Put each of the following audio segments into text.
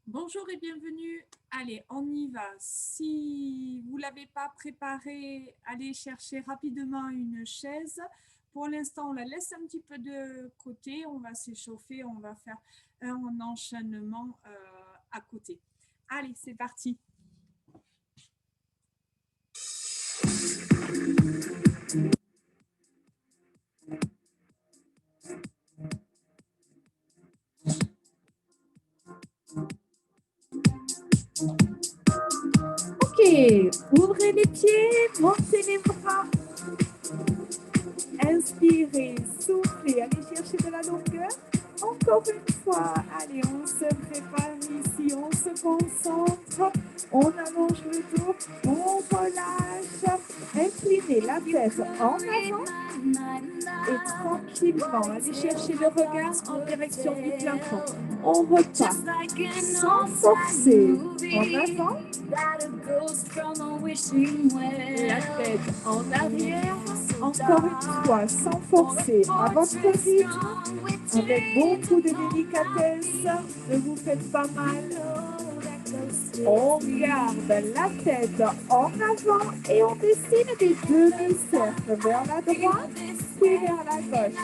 Bonjour et bienvenue. Allez, on y va. Si vous ne l'avez pas préparé, allez chercher rapidement une chaise. Pour l'instant, on la laisse un petit peu de côté. On va s'échauffer. On va faire un enchaînement à côté. Allez, c'est parti. Ok, ouvrez les pieds, montez les bras. Inspirez, soufflez, allez chercher de la longueur. Encore une fois, allez, on se prépare ici, on se concentre, on allonge le dos, on relâche, inclinez la tête en avant et tranquillement, allez chercher le regard en direction du plafond. On repart sans forcer, en avant, la tête en arrière, encore une fois, sans forcer, à votre rythme, avec beaucoup de délicatesse, ne vous faites pas mal. On garde la tête en avant et on dessine des demi-cercles vers la droite puis vers la gauche.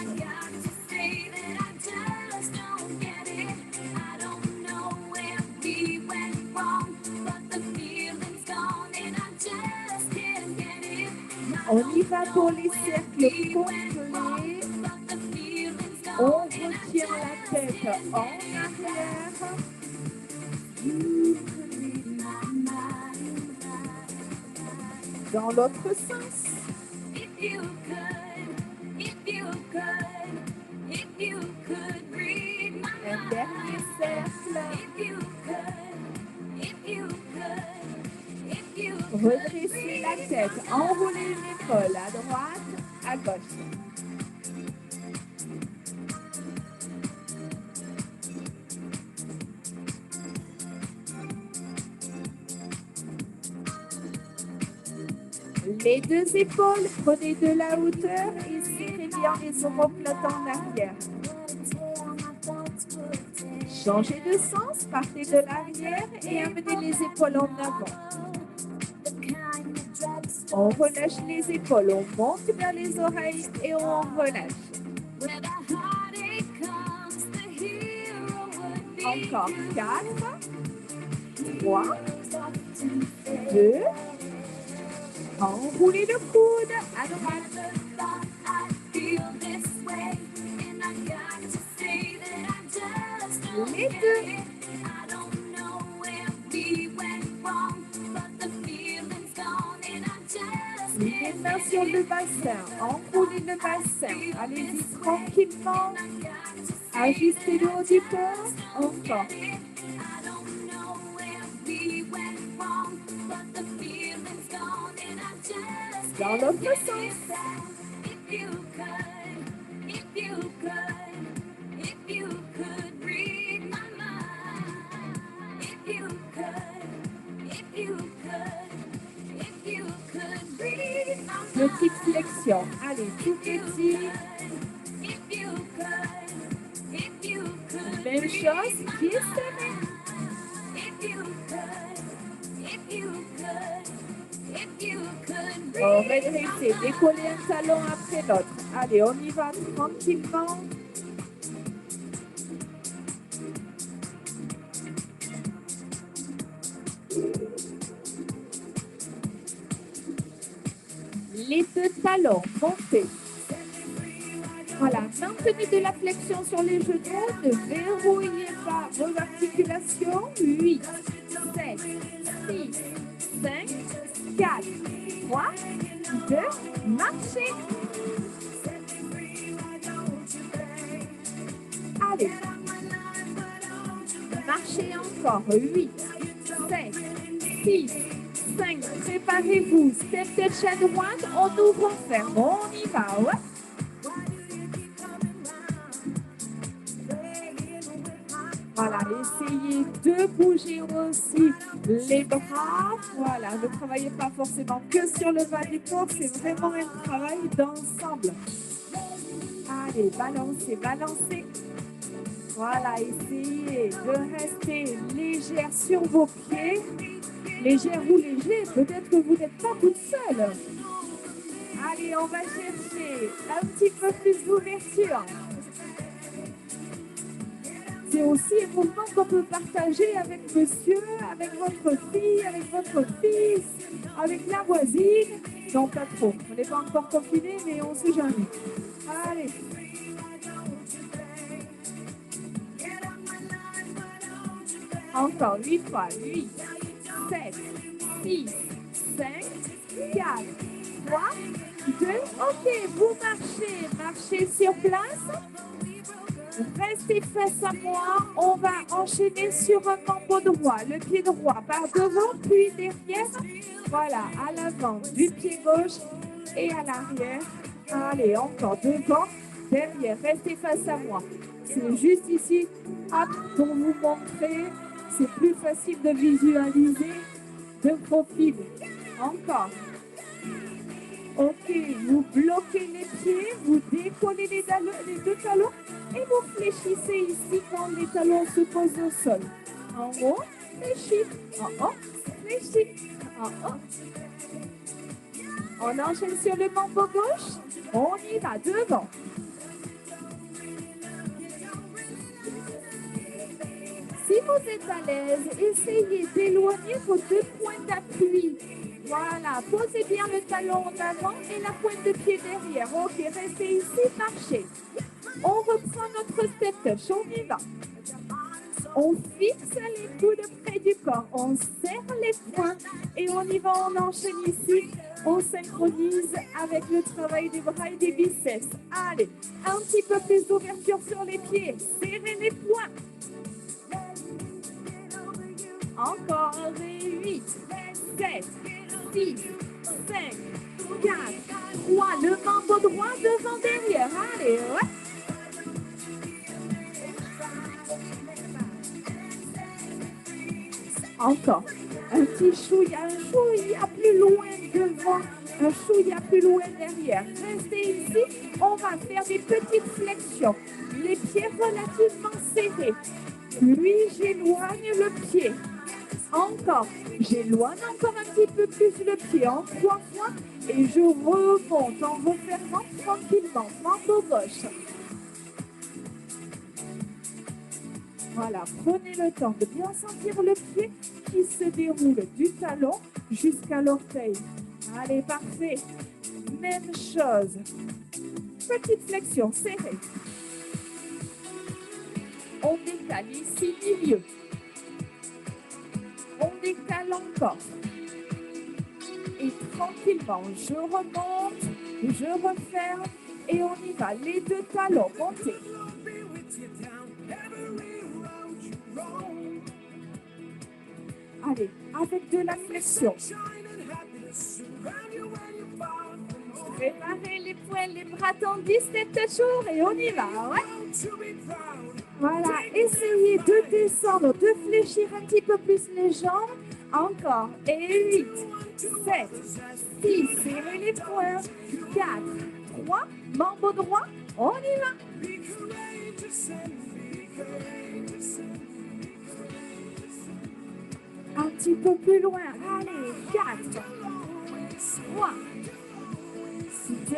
On y va pour les cercles complets. On retient la tête en arrière. Dans l'autre sens. Un dernier cercle. Redressez la tête, enroulez l'épaule à droite, à gauche. Les deux épaules, prenez de la hauteur et serrez bien les omoplates en arrière. Changez de sens, partez de l'arrière et amenez les épaules en avant. On relâche les épaules, on monte vers les oreilles et on relâche. Encore 4, 3, 2, enroulez le coude à droite. Les deux. Les mains sur le bassin, enroulez le bassin. Allez-y tranquillement. Ajustez le haut du corps. Encore. Dans l'autre sens. Petite flexion. Allez, tout petit. Même chose, pieds serrés. Redressez, décollez un talon après l'autre. Allez, on y va tranquillement. Les deux talons, montez. Voilà, maintenez de la flexion sur les genoux, ne verrouillez pas vos articulations. 8, 7, 6, 5, 4, 3, 2, marchez. Allez. Marchez encore. 8, 7, 6, 5. Préparez-vous. Step de droite, on ouvre, on ferme. On y va, ouais. Voilà, essayez de bouger aussi les bras. Voilà, ne travaillez pas forcément que sur le bas du corps, c'est vraiment un travail d'ensemble. Allez, balancez, balancez. Voilà, essayez de rester légère sur vos pieds. Légère ou léger, peut-être que vous n'êtes pas toute seule. Allez, on va chercher un petit peu plus d'ouverture. C'est aussi un mouvement qu'on peut partager avec monsieur, avec votre fille, avec votre fils, avec la voisine. Non, pas trop. On n'est pas encore confinés, mais on ne sait jamais. Allez. Encore 8 fois. 8, 7, 6, 5, 4, 3, 2. OK, vous marchez. Marchez sur place. Restez face à moi. On va enchaîner sur un membre droit. Le pied droit par devant, puis derrière. Voilà, à l'avant du pied gauche et à l'arrière. Allez, encore devant, derrière. Restez face à moi. C'est juste ici, hop, pour vous montrer. C'est plus facile de visualiser de profil. Encore. OK, vous bloquez les pieds, vous décollez les deux talons et vous fléchissez ici quand les talons se posent au sol. En haut, fléchis. En haut, fléchis. En haut. On enchaîne sur le membre gauche. On y va devant. Si vous êtes à l'aise, essayez d'éloigner vos deux points d'appui. Voilà, posez bien le talon en avant et la pointe de pied derrière. OK, restez ici, marchez. On reprend notre step touch, on y va. On fixe les coudes près du corps, on serre les poings et on y va, on enchaîne ici. On synchronise avec le travail des bras et des biceps. Allez, un petit peu plus d'ouverture sur les pieds, serrez les poings. Encore 8, 7, 6, 5, 4, 3. Le membre droit devant, derrière. Allez, ouais. Encore. Un petit chouïa, plus loin devant, un chouïa plus loin derrière. Restez ici. On va faire des petites flexions. Les pieds relativement serrés. Puis j'éloigne le pied. Encore, j'éloigne encore un petit peu plus le pied en 3 fois et je remonte en refermant tranquillement, membre gauche. Voilà, prenez le temps de bien sentir le pied qui se déroule du talon jusqu'à l'orteil. Allez, parfait. Même chose. Petite flexion serrée. On décale ici, milieu. On décale encore. Et tranquillement, je remonte, je referme et on y va. Les deux talons, montez. Allez, avec de la flexion. Préparez les poings, les bras tendus, step toujours et on y va. Ouais. Voilà, essayez de descendre, de fléchir un petit peu plus les jambes. Encore. Et 8, 7, 6, serrez les poings. 4, 3, membre droit, on y va. Un petit peu plus loin. Allez, 4, 3, 2.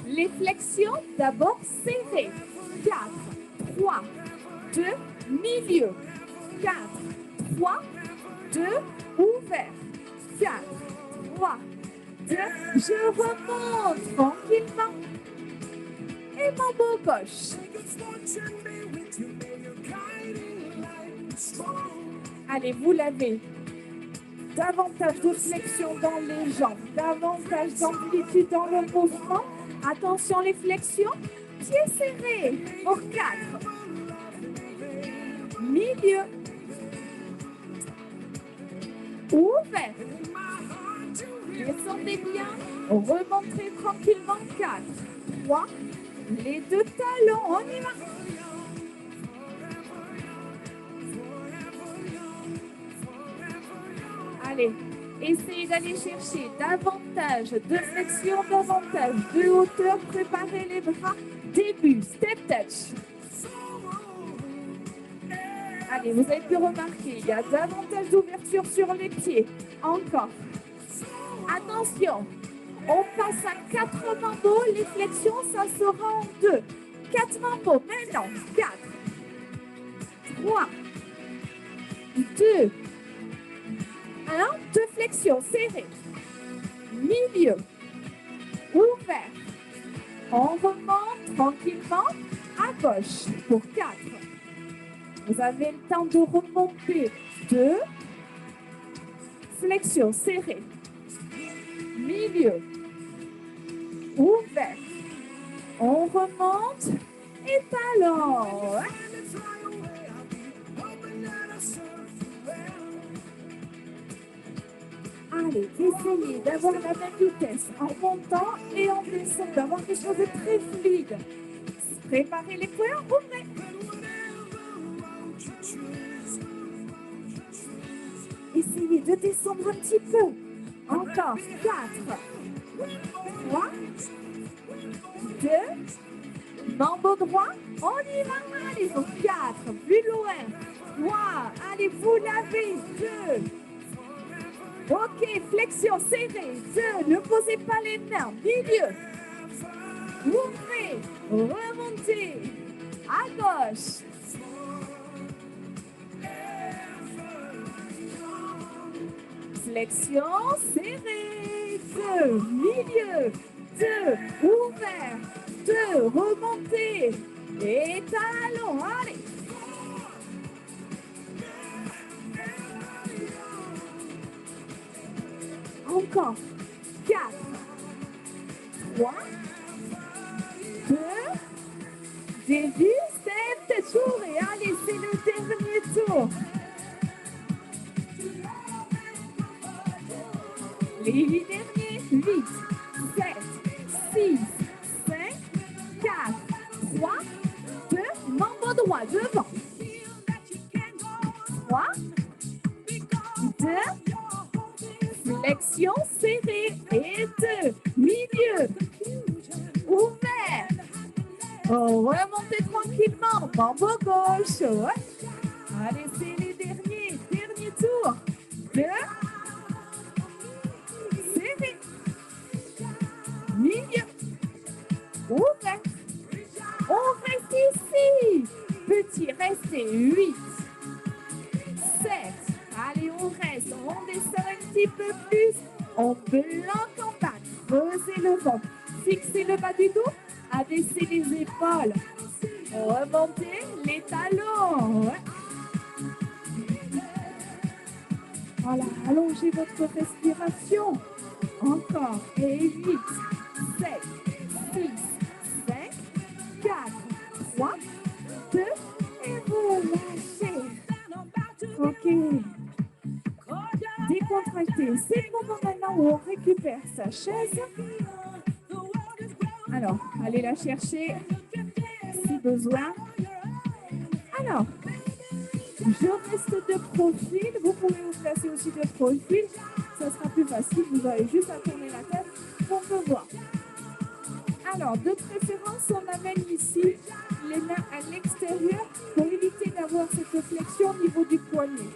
Les flexions, d'abord serrées. 4, 3, 2, milieu. 4, 3, 2, ouvert. 4, 3, 2, je remonte tranquillement. Et membre gauche. Allez, vous l'avez. Davantage de flexion dans les jambes, davantage d'amplitude dans le mouvement. Attention les flexions. Pieds serrés pour 4. Milieu. Ouvert. Descendez bien. Remontez tranquillement. 4, 3. Les deux talons. On y va. Allez, essayez d'aller chercher davantage de flexion, davantage de hauteur. Préparez les bras. Début, step touch. Allez, vous avez pu remarquer, il y a davantage d'ouverture sur les pieds. Encore. Attention, on passe à 4 mambo. Les flexions, ça sera en 2. 4 mambo. Maintenant, 4, 3, 2, 1. 2 flexions serrées. Milieu. Ouvert. On remonte tranquillement à gauche pour 4. Vous avez le temps de remonter. 2. Flexion serrée. Milieu. Ouvert. On remonte. Et talons. Allez, essayez d'avoir la même vitesse en montant et en descendant, d'avoir quelque chose de très fluide. Préparez les poings, ouvrez. Essayez de descendre un petit peu. Encore 4, 3, 2, mambo droit. On y va, allez, donc 4, plus loin. 3, allez, vous l'avez. 2. Ok, flexion serrée. 2, ne posez pas les mains. Milieu. Ouvrez. Remontez. À gauche. Flexion serrée. 2, milieu. 2, ouvert. 2, remontez. Et talons. Allez. Encore. 4, 3, 2, début, step, tour. Et allez, c'est le dernier tour. Les derniers, 8, 7, 6, 5, 4, 3, 2, mambo droit devant. 3, 2, flexion serrée et 2, milieu, ouvert. Remontez tranquillement, mambo gauche. Allez, c'est les derniers tours. 2, serré, milieu, ouvert. On reste ici. Petit, restez 8, 7. Allez, on reste, on descend un petit peu plus. On bloque en bas, creusez le ventre, fixez le bas du dos, abaissez les épaules, remontez les talons. Voilà, allongez votre respiration. Encore, et 8, 7, 6, 5, 4, 3, 2, et relâchez. Ok. Décontractez. C'est le moment maintenant où on récupère sa chaise. Alors, allez la chercher si besoin. Alors, je reste de profil. Vous pouvez vous placer aussi de profil. Ça sera plus facile. Vous aurez juste à tourner la tête pour me voir. Alors, de préférence, on amène ici les mains à l'extérieur pour éviter d'avoir cette flexion au niveau du poignet.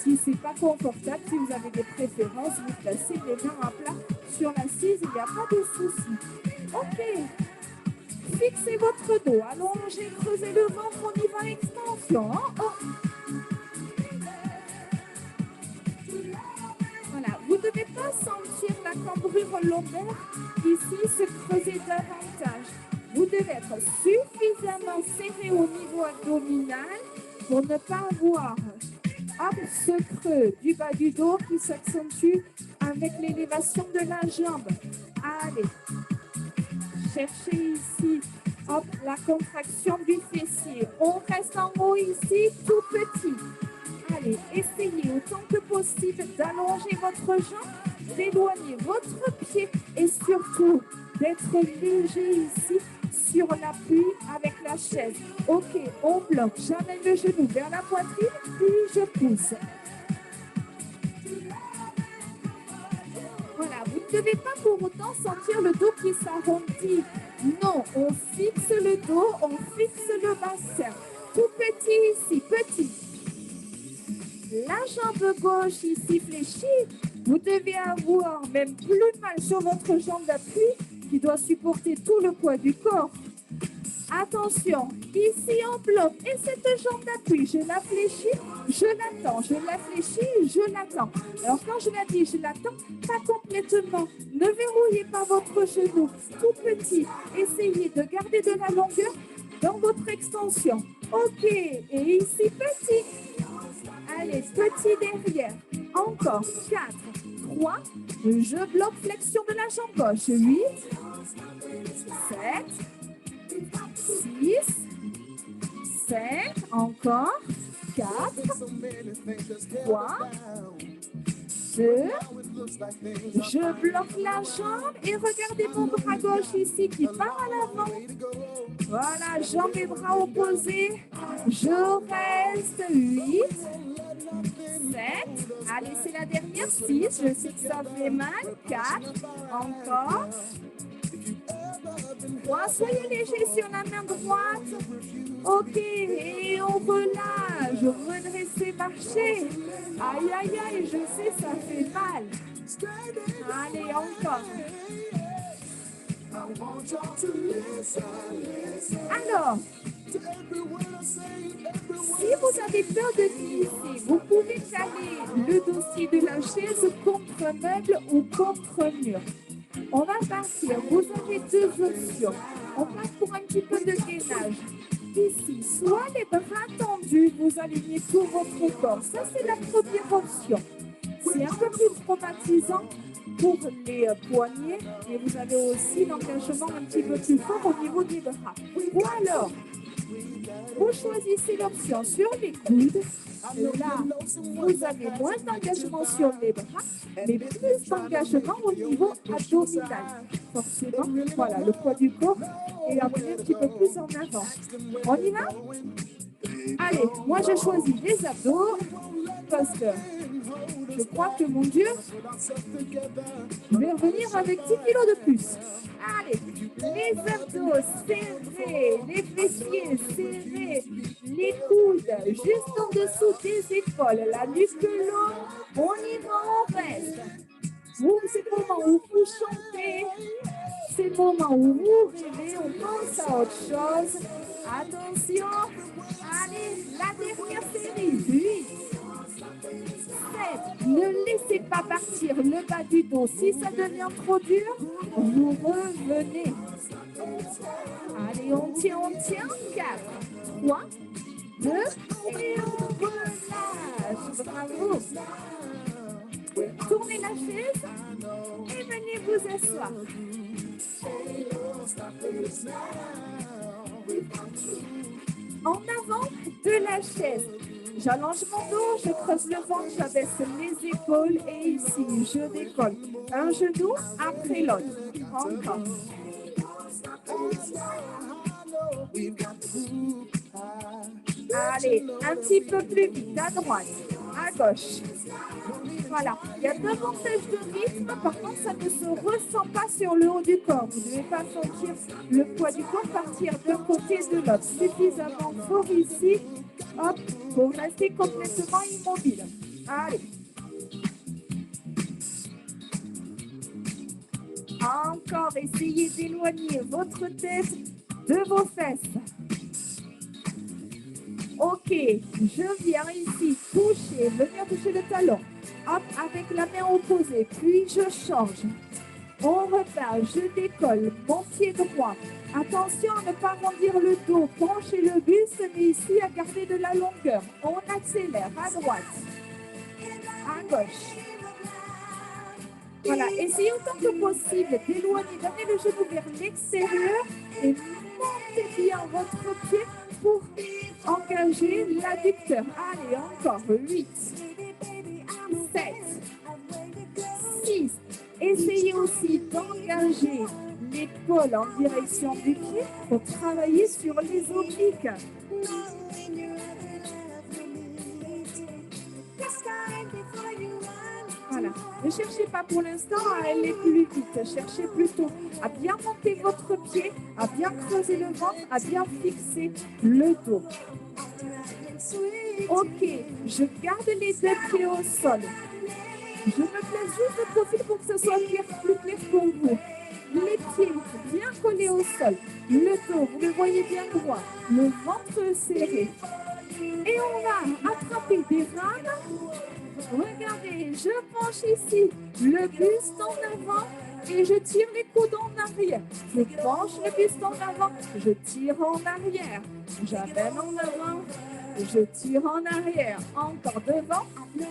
Si ce n'est pas confortable, si vous avez des préférences, vous placez les mains à plat sur l'assise, il n'y a pas de souci. Ok. Fixez votre dos, allongez, creusez le ventre, on y va, extension. Voilà, vous ne devez pas sentir la cambrure lombaire ici se creuser davantage. Vous devez être suffisamment serré au niveau abdominal pour ne pas avoir ce creux du bas du dos qui s'accentue avec l'élévation de la jambe. Allez, cherchez ici la contraction du fessier. On reste en haut ici, tout petit. Allez, essayez autant que possible d'allonger votre jambe, d'éloigner votre pied et surtout d'être léger ici sur l'appui avec la chaise. Ok, on bloque. J'amène le genou vers la poitrine, puis je pousse. Voilà, vous ne devez pas pour autant sentir le dos qui s'arrondit. Non, on fixe le dos, on fixe le bassin. Tout petit ici, petit. La jambe gauche ici fléchie. Vous devez avoir même plus mal sur votre jambe d'appui qui doit supporter tout le poids du corps. Attention, ici on bloque. Et cette jambe d'appui, je la fléchis, je l'attends. Je la fléchis, je l'attends. Alors quand je la dis, je l'attends, pas complètement. Ne verrouillez pas votre genou. Tout petit. Essayez de garder de la longueur dans votre extension. OK. Et ici, petit. Allez, petit derrière. Encore. 4, 3. Je bloque flexion de la jambe gauche. 8, 7, 6, 5, encore, 4, 3, 2, je bloque la jambe et regardez mon bras gauche ici qui part à l'avant. Voilà, jambes et bras opposés. Je reste 8, 7, allez c'est la dernière, 6, je sais que ça fait mal, 4, encore. 3, soyez léger sur la main droite. OK, et on relâche. Redressez, marchez. Aïe, aïe, aïe, je sais, ça fait mal. Allez, encore. Alors, si vous avez peur de glisser, vous pouvez caler le dossier de la chaise contre meuble ou contre mur. On va partir. Vous avez deux options. On passe pour un petit peu de gainage. Ici, soit les bras tendus, vous alignez tout votre corps. Ça, c'est la première option. C'est un peu plus traumatisant pour les poignets, mais vous avez aussi l'engagement un petit peu plus fort au niveau des bras. Ou alors, vous choisissez l'option sur les coudes. Là, vous avez moins d'engagement sur les bras, mais plus d'engagement au niveau abdominal. Forcément, voilà, le poids du corps est amené un petit peu plus en avant. On y va? Allez, moi j'ai choisi les abdos parce que je crois que mon Dieu, je vais revenir avec 10 kilos de plus. Allez, les abdos serrés, les fessiers serrés, les coudes juste en dessous des épaules, la nuque longue, on y va, on reste. C'est le moment où vous chantez, c'est le moment où vous rêvez, on pense à autre chose. Attention, allez, la dernière série, 8, 7, ne laissez pas partir le bas du dos. Si ça devient trop dur, vous revenez. Allez, on tient. 4, 3, 2, et on relâche. Bravo. Tournez la chaise et venez vous asseoir. En avant de la chaise. J'allonge mon dos, je creuse le ventre, j'abaisse les épaules et ici, je décolle. Un genou après l'autre. Encore. Allez, un petit peu plus vite, à droite, à gauche. Voilà, il y a davantage de rythme, par contre ça ne se ressent pas sur le haut du corps. Vous ne devez pas sentir le poids du corps partir d'un côté de l'autre. Suffisamment fort ici, hop, pour rester complètement immobile. Allez. Encore, essayez d'éloigner votre tête de vos fesses. OK, je viens ici toucher, venir toucher le talon. Hop, avec la main opposée, puis je change. On repart, je décolle, mon pied droit. Attention à ne pas rendir le dos, penchez le buste, mais ici à garder de la longueur. On accélère à droite, à gauche. Voilà, essayez autant que possible d'éloigner, d'amener le genou vers l'extérieur et montez bien votre pied pour engager l'adducteur. Allez, encore 8, 7, 6. Essayez aussi d'engager l'épaule en direction du pied pour travailler sur les obliques. Voilà. Ne cherchez pas pour l'instant à aller plus vite. Cherchez plutôt à bien monter votre pied, à bien creuser le ventre, à bien fixer le dos. Ok, je garde les deux pieds au sol. Je me place juste de profil pour que ce soit plus clair pour vous. Les pieds bien collés au sol. Le dos, vous le voyez bien droit. Le ventre serré. Et on va attraper des rames. Regardez, je penche ici le buste en avant et je tire les coudes en arrière. Je penche le buste en avant, je tire en arrière. J'amène en avant, je tire en arrière. Encore devant,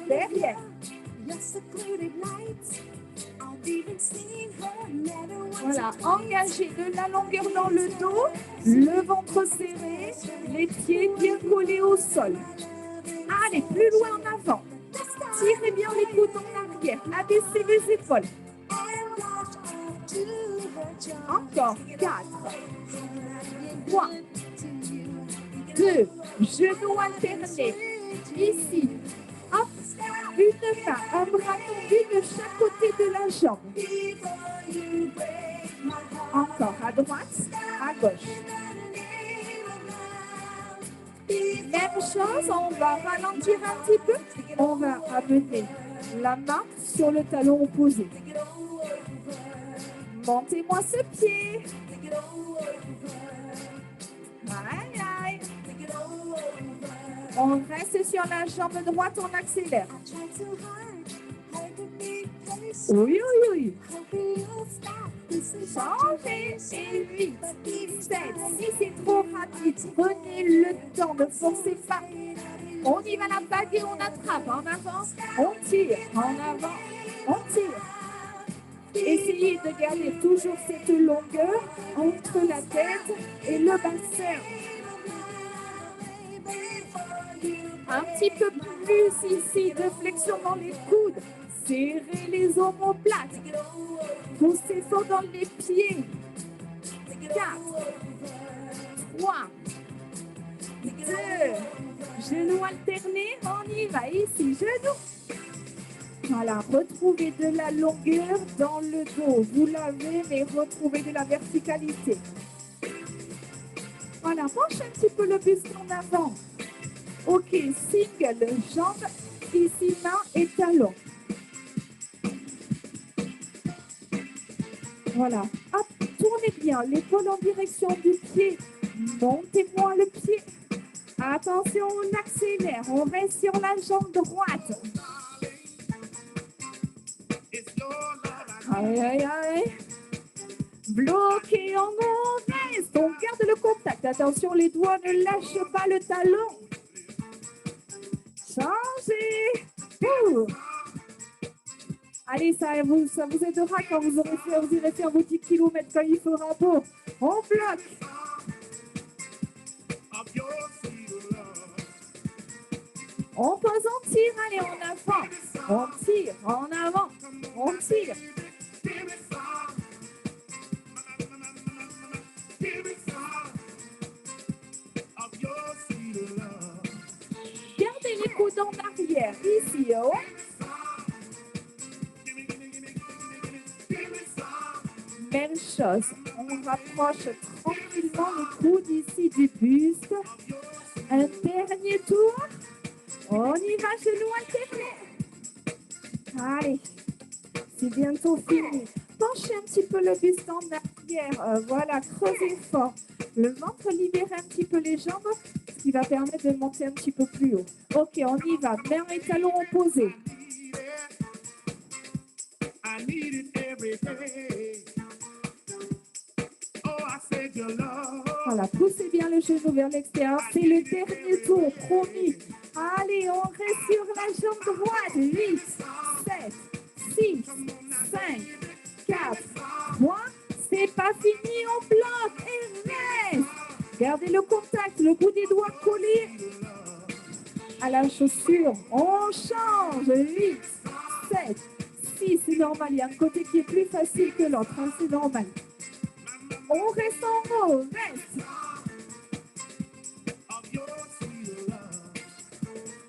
derrière. Voilà, engagez de la longueur dans le dos, le ventre serré, les pieds bien collés au sol. Allez, plus loin en avant. Tirez bien les coudes en arrière. Abaissez les épaules. Encore 4, 3, 2, genoux alternés. Ici, hop, une main, un bras tendu de chaque côté de la jambe. Encore à droite, à gauche. Même chose, on va ralentir un petit peu. On va amener la main sur le talon opposé. Montez-moi ce pied. Aïe, aïe. On reste sur la jambe droite, on accélère. Oui, oui, oui. Changez. Et 8, 7. Si c'est trop rapide, prenez le temps, ne forcez pas. On y va la bague et on attrape. En avant, on tire. En avant, on tire. Essayez de garder toujours cette longueur entre la tête et le bassin. Un petit peu plus ici de flexion dans les coudes. Serrez les omoplates. Poussez fort dans les pieds. 4, 3, 2, genoux alternés. On y va ici, genoux. Voilà, retrouvez de la longueur dans le dos. Vous l'avez, mais retrouvez de la verticalité. Voilà, penche un petit peu le buste en avant. Ok, single, jambe, ici, main et talon. Voilà, hop, tournez bien l'épaule en direction du pied. Montez-moi le pied. Attention, on accélère. On reste sur la jambe droite. Aïe, aïe, aïe. Bloqué en reste. On garde le contact. Attention, les doigts ne lâchent pas le talon. Changez. Allez, ça vous aidera quand vous irez faire vos 10 km quand il fera beau. On bloque. On pose, on tire. Allez, en avant. On tire, en avant. On tire. Gardez les coudes en arrière. Ici, oh. Même chose. On rapproche tranquillement les coudes ici du buste. Un dernier tour. On y va, genoux alternés. Allez, c'est bientôt fini. Penchez un petit peu le buste en arrière. Voilà, creusez fort. Le ventre libère un petit peu les jambes, ce qui va permettre de monter un petit peu plus haut. Ok, on y va. Main et talons opposés. Voilà, poussez bien le genou vers l'extérieur. C'est le dernier tour, promis. Allez, on reste sur la jambe droite. 8, 7, 6, 5, 4, 3. C'est pas fini, on bloque et reste. Gardez le contact, le bout des doigts collé à la chaussure. On change. 8, 7, 6, c'est normal. Il y a un côté qui est plus facile que l'autre, hein, c'est normal. On reste en haut, reste.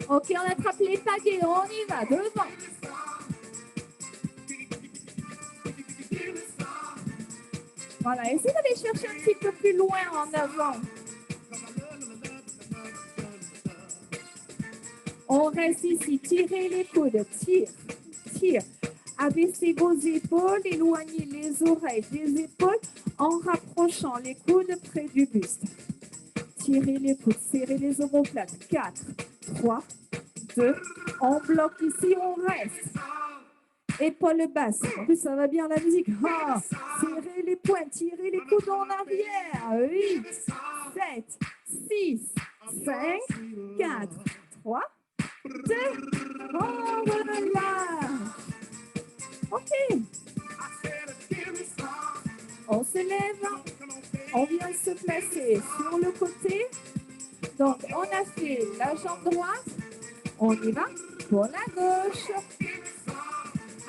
Ok, on attrape les pagaies, on y va, devant. Voilà, essayez d'aller chercher un petit peu plus loin en avant. On reste ici. Tirez les coudes. Tire, tire. Abaissez vos épaules. Éloignez les oreilles des épaules en rapprochant les coudes près du buste. Tirez les coudes. Serrez les omoplates. 4, 3, 2. On bloque ici. On reste. Épaules basses. En plus, ça va bien la musique. Ah, serrez les poings. Tirez les coudes en arrière. 8, 7, 6, 5, 4, 3, 2. On relâche. OK. On se lève. On vient se placer sur le côté. Donc, on a fait la jambe droite. On y va pour la gauche.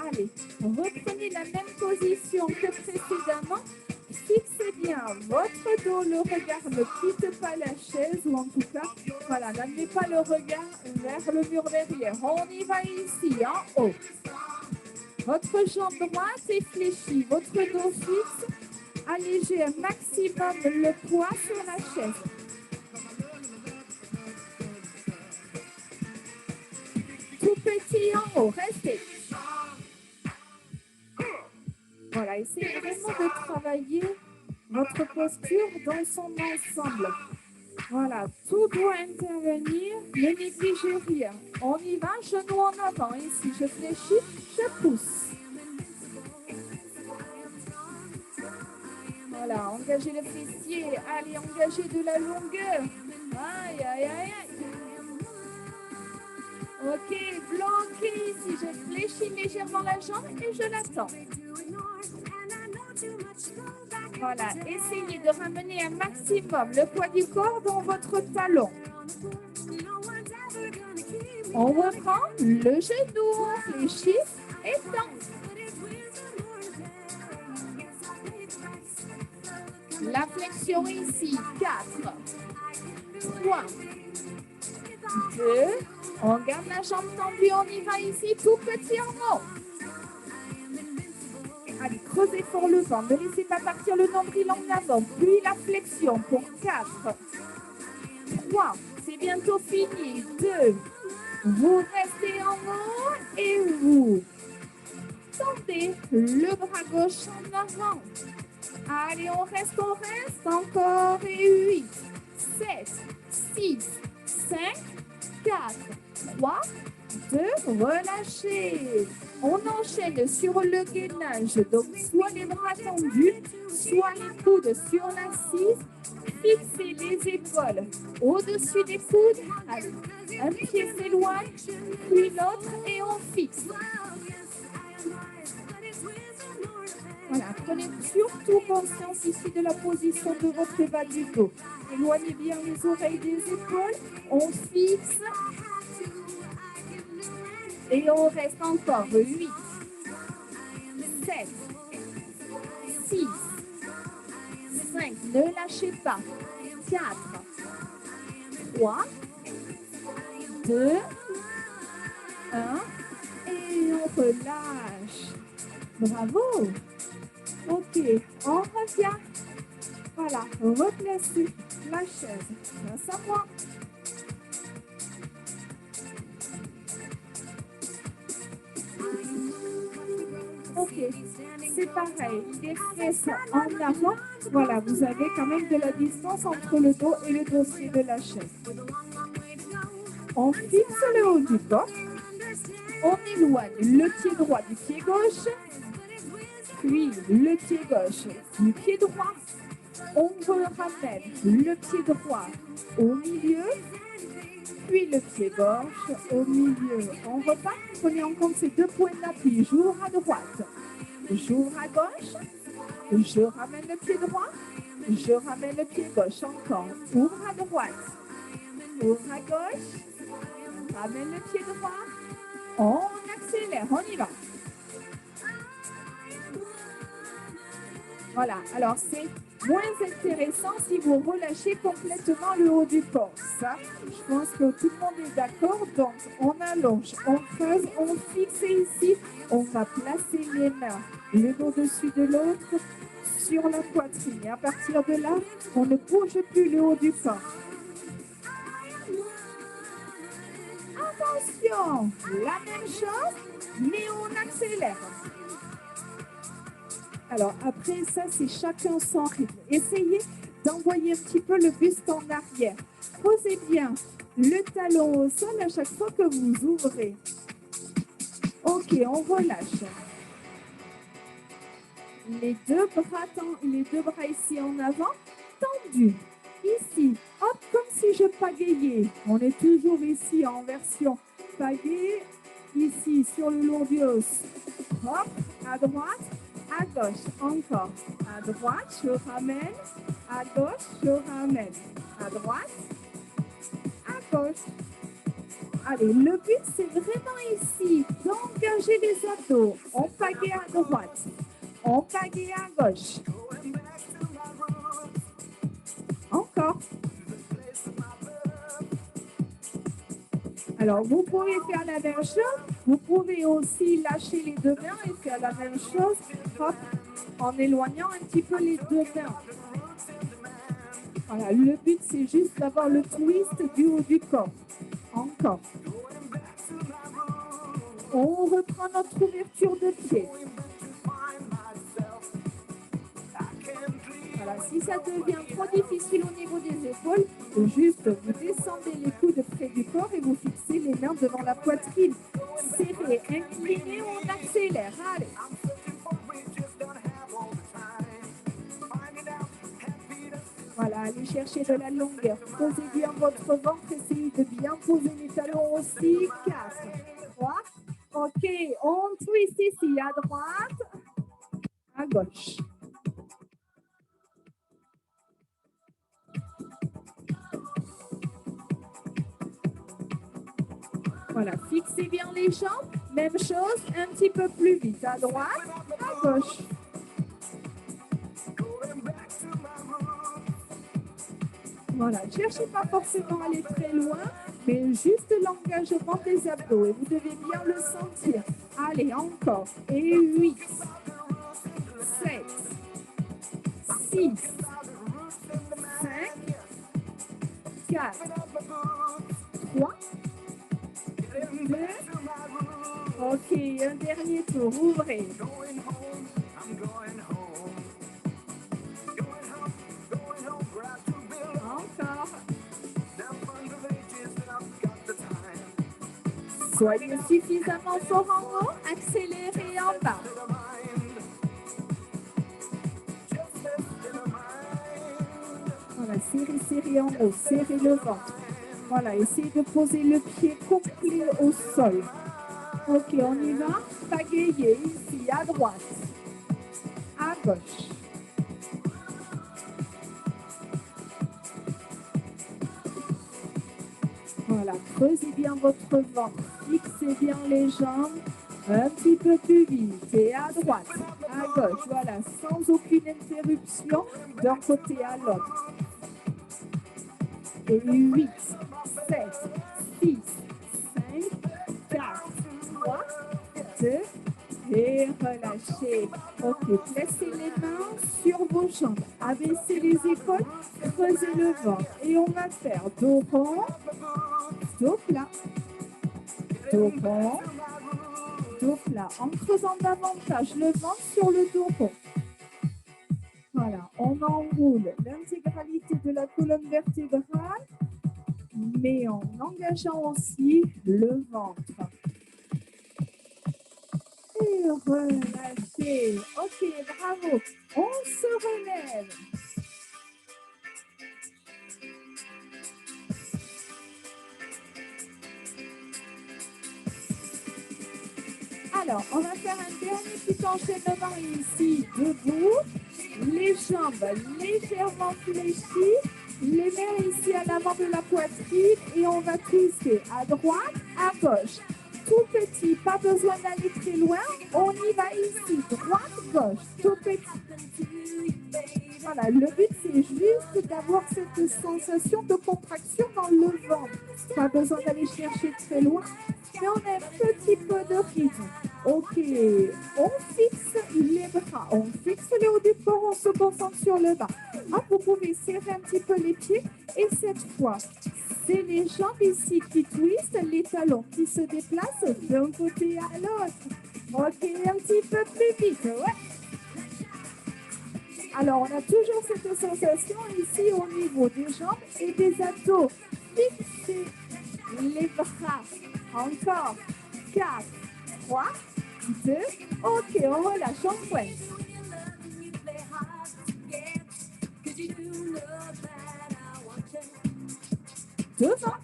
Allez, reprenez la même position que précédemment. Fixez bien votre dos, le regard ne quitte pas la chaise ou en tout cas, voilà, n'amenez pas le regard vers le mur derrière. On y va ici, en haut. Votre jambe droite est fléchie, votre dos fixe. Allégez un maximum le poids sur la chaise. Tout petit en haut, restez. Voilà, essayez vraiment de travailler votre posture dans son ensemble. Voilà, tout doit intervenir, ne négligez rien. On y va, genou en avant. Ici, je fléchis, je pousse. Voilà, engagez le fessier. Allez, engagez de la longueur. Aïe, aïe, aïe, aïe. Ok, bloquez ici. Je fléchis légèrement la jambe et je l'attends. Voilà, essayez de ramener un maximum le poids du corps dans votre talon. On reprend le genou, on fléchit et tend. La flexion ici, 4, 3, 2, on garde la jambe tendue, on y va ici, tout petit en haut. Allez, creusez fort le ventre, ne laissez pas partir le nombril en avant, puis la flexion pour 4, 3, c'est bientôt fini, 2, vous restez en haut et vous tendez le bras gauche en avant. Allez, on reste, encore et 8, 7, 6, 5, 4, 3, 2, relâchez. On enchaîne sur le gainage, donc soit les bras tendus, soit les coudes sur l'assise. Fixez les épaules au-dessus des coudes. Allez, un pied s'éloigne, puis l'autre et on fixe. Voilà, prenez surtout conscience ici de la position de votre bas du dos. Éloignez bien les oreilles des épaules, on fixe. Et on reste encore 8, 7, 6, 5, ne lâchez pas, 4, 3, 2, 1, et on relâche. Bravo. Ok, on revient. Voilà, replacez la chaise face à moi. Ok, c'est pareil, les fesses en avant. Voilà, vous avez quand même de la distance entre le dos et le dossier de la chaise. On fixe le haut du corps. On éloigne le pied droit du pied gauche, puis le pied gauche du pied droit. On ramène le pied droit au milieu, puis le pied gauche au milieu. On repart, prenez en compte ces deux points d'appui. J'ouvre à droite, j'ouvre à gauche, je ramène le pied droit, je ramène le pied gauche encore. Ouvre à droite, ouvre à gauche, ramène le pied droit. On accélère, on y va. Voilà, alors c'est moins intéressant si vous relâchez complètement le haut du corps. Ça, je pense que tout le monde est d'accord. Donc, on allonge, on creuse, on fixe ici. On va placer les mains l'une au-dessus de l'autre sur la poitrine. Et à partir de là, on ne bouge plus le haut du corps. Attention, la même chose, mais on accélère. Alors après ça, c'est chacun son rythme. Essayez d'envoyer un petit peu le buste en arrière. Posez bien le talon au sol à chaque fois que vous ouvrez. Ok, on relâche. Les deux bras ici en avant, tendus. Ici, hop, comme si je pagayais. On est toujours ici en version pagaie. Ici, sur le long du os. Hop, à droite, à gauche. Encore. À droite, je ramène. À gauche, je ramène. À droite, à gauche. Allez, le but, c'est vraiment ici d'engager les abdos. On pagaie à droite. On pagaie à gauche. Encore. Alors, vous pouvez faire la même chose. Vous pouvez aussi lâcher les deux mains et faire la même chose hop, en éloignant un petit peu les deux mains. Voilà, le but, c'est juste d'avoir le twist du haut du corps. Encore. On reprend notre ouverture de pied. Voilà, si ça devient trop difficile au niveau des épaules, juste vous descendez les coudes près du corps et vous fixez les mains devant la poitrine. Serré, incliné, on accélère. Allez. Voilà, allez chercher de la longueur. Posez bien votre ventre, essayez de bien poser les talons aussi. 4, 3. Ok, on twist ici à droite, à gauche. Voilà, fixez bien les jambes. Même chose, un petit peu plus vite. À droite, à gauche. Voilà, ne cherchez pas forcément à aller très loin, mais juste l'engagement des abdos. Et vous devez bien le sentir. Allez, encore. Et 8, 7, 6, 5, 4, 3, 2. Ok, un dernier tour. Ouvrez. Encore. Soyez suffisamment fort en haut, accélérez en bas. Voilà, serrez en haut, serrez le ventre. Voilà, essayez de poser le pied complet au sol. Ok, on y va. Pagayez ici, à droite, à gauche. Voilà, creusez bien votre ventre, fixez bien les jambes, un petit peu plus vite, et à droite, à gauche, voilà, sans aucune interruption d'un côté à l'autre. Et 8, 7, 6, 5, 4, 3, 2, et relâchez. Ok, placez les mains sur vos jambes, abaissez les épaules, creusez le ventre. Et on va faire dos rond, dos plat, dos rond, dos plat, en creusant davantage le ventre sur le dos rond. Voilà, on enroule l'intégralité de la colonne vertébrale, mais en engageant aussi le ventre. Et relâchez. Ok, bravo. On se relève. Alors, on va faire un dernier petit enchaînement ici, debout. Les jambes légèrement fléchies. Les mains ici à l'avant de la poitrine. Et on va twister à droite, à gauche. Tout petit, pas besoin d'aller très loin. On y va ici, droite, gauche, tout petit. Voilà, le but c'est juste d'avoir cette sensation de contraction dans le ventre. Pas besoin d'aller chercher très loin, mais on a un petit peu de rythme. Ok, on fixe les bras, on fixe le haut du corps, on se concentre sur le bas. Hop, vous pouvez serrer un petit peu les pieds et cette fois, C'est les jambes ici qui twistent, les talons qui se déplacent d'un côté à l'autre. Ok, un petit peu plus vite, ouais. Alors, on a toujours cette sensation ici au niveau des jambes et des abdos. Fixez les bras. Encore. 4, 3, 2. Ok, on relâche, on pointe. Devant.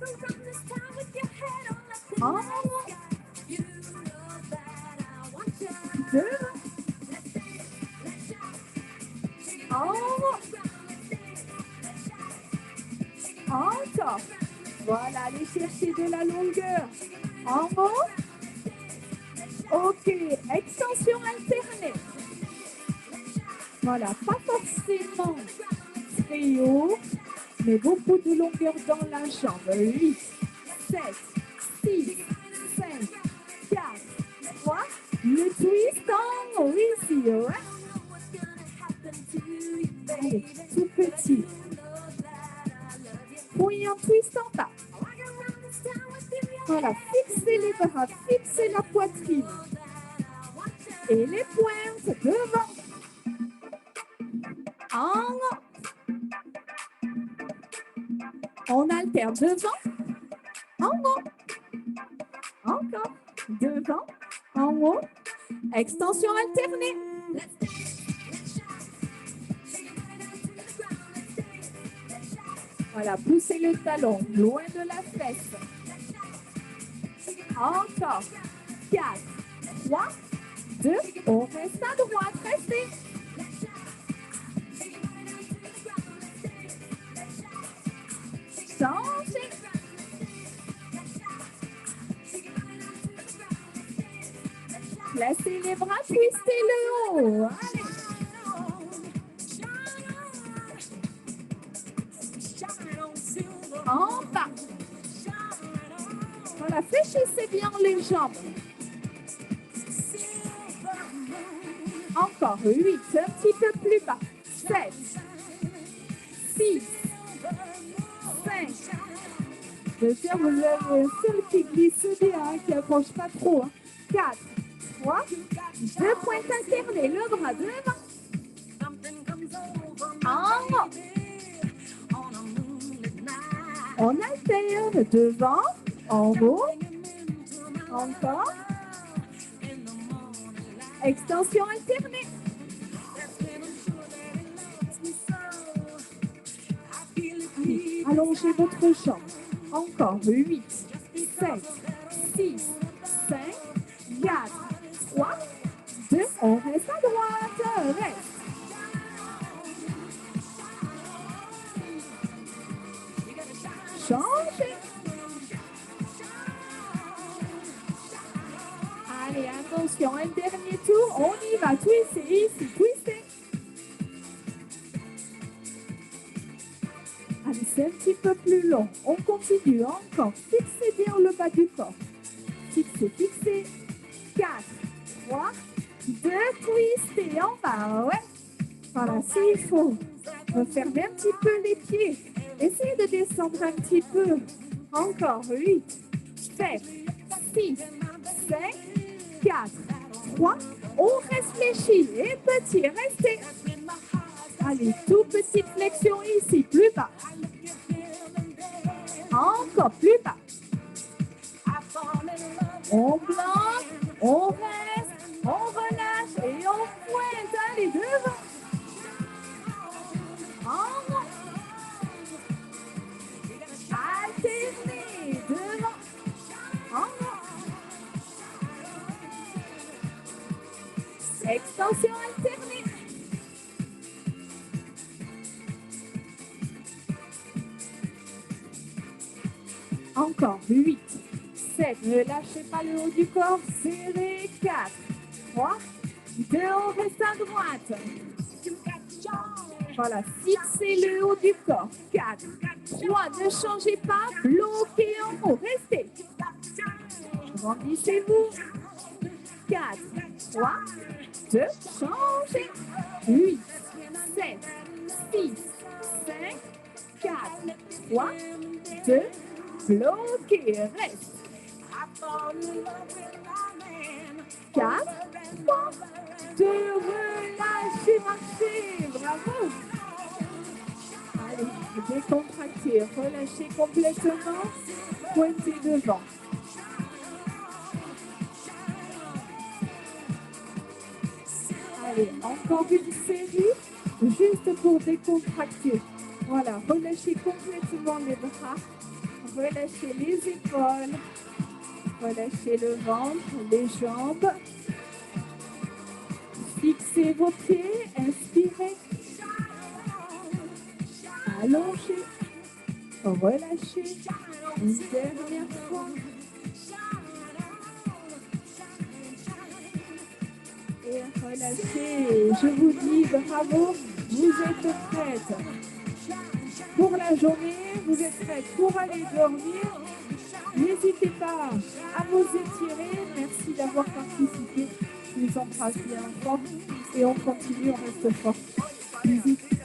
En avant. Devant. En avant. Encore. Voilà, allez chercher de la longueur. En haut. Ok, extension alternée. Voilà, pas forcément très haut, mais beaucoup de longueur dans la jambe. 8, 7, 6, 5, 4, 3. Le twist en haut ici, ouais. Allez, tout petit. Puis un twist en bas. Voilà, fixez les bras, fixez la poitrine. Et les pointes devant. En haut. On alterne devant. En haut. Encore. Devant. En haut. Extension alternée. Voilà, poussez le talon loin de la fesse. Encore. 4, 3, 2. On reste à droite. Restez. Changez. Placez les bras, twistez le haut. Allez. En bas. Voilà, fléchissez bien les jambes. Encore 8, un petit peu plus bas. 7, 6, 5. Observe le seul qui glisse bien, qui n'approche pas trop. 4, 3, 2 pointes alternées, le bras devant. En haut. On alterne devant, en haut. Encore. Extension alternée. Allongez votre jambe. Encore 8, 7, 6, 5, 4, 3, 2. On reste à droite. Reste. Changez. Allez, attention, un dernier tour. On y va. Twistez ici, twistez. Allez, c'est un petit peu plus long. On continue encore. Fixez bien le bas du corps. Fixez, fixez. 4, 3, 2, twistez en bas. Ouais. Voilà, s'il faut, fermer un petit peu les pieds. Essayez de descendre un petit peu. Encore 8, 7, 6, 5, 4, 3. On réfléchit. Et petit, restez. Allez, tout petite flexion ici, plus bas. Encore plus bas. On bloque, on reste, on relâche et on pointe. Allez, devant. En haut. Alternez, devant. En haut. Extension alternée. Encore 8, 7, ne lâchez pas le haut du corps, serrez 4, 3, 2, on reste à droite. Voilà, fixez le haut du corps, 4, 3, ne changez pas, bloquez en haut, restez. Grandissez-vous, 4, 3, 2, changez, 8, 7, 6, 5, 4, 3, 2, Bloqué. Reste. 4, 3, 2, relâchez, marchez. Bravo. Allez, décontractez, relâchez complètement. Pointez devant. Allez, encore une série, juste pour décontracter. Voilà, relâchez complètement les bras, relâchez les épaules, relâchez le ventre, les jambes. Fixez vos pieds, inspirez. Allongez, relâchez. Une dernière fois. Et relâchez. Je vous dis bravo, vous êtes prêtes pour la journée, vous êtes prêtes pour aller dormir. N'hésitez pas à vous étirer. Merci d'avoir participé. Je vous embrasse bien fort et on continue, on reste fort. N'hésitez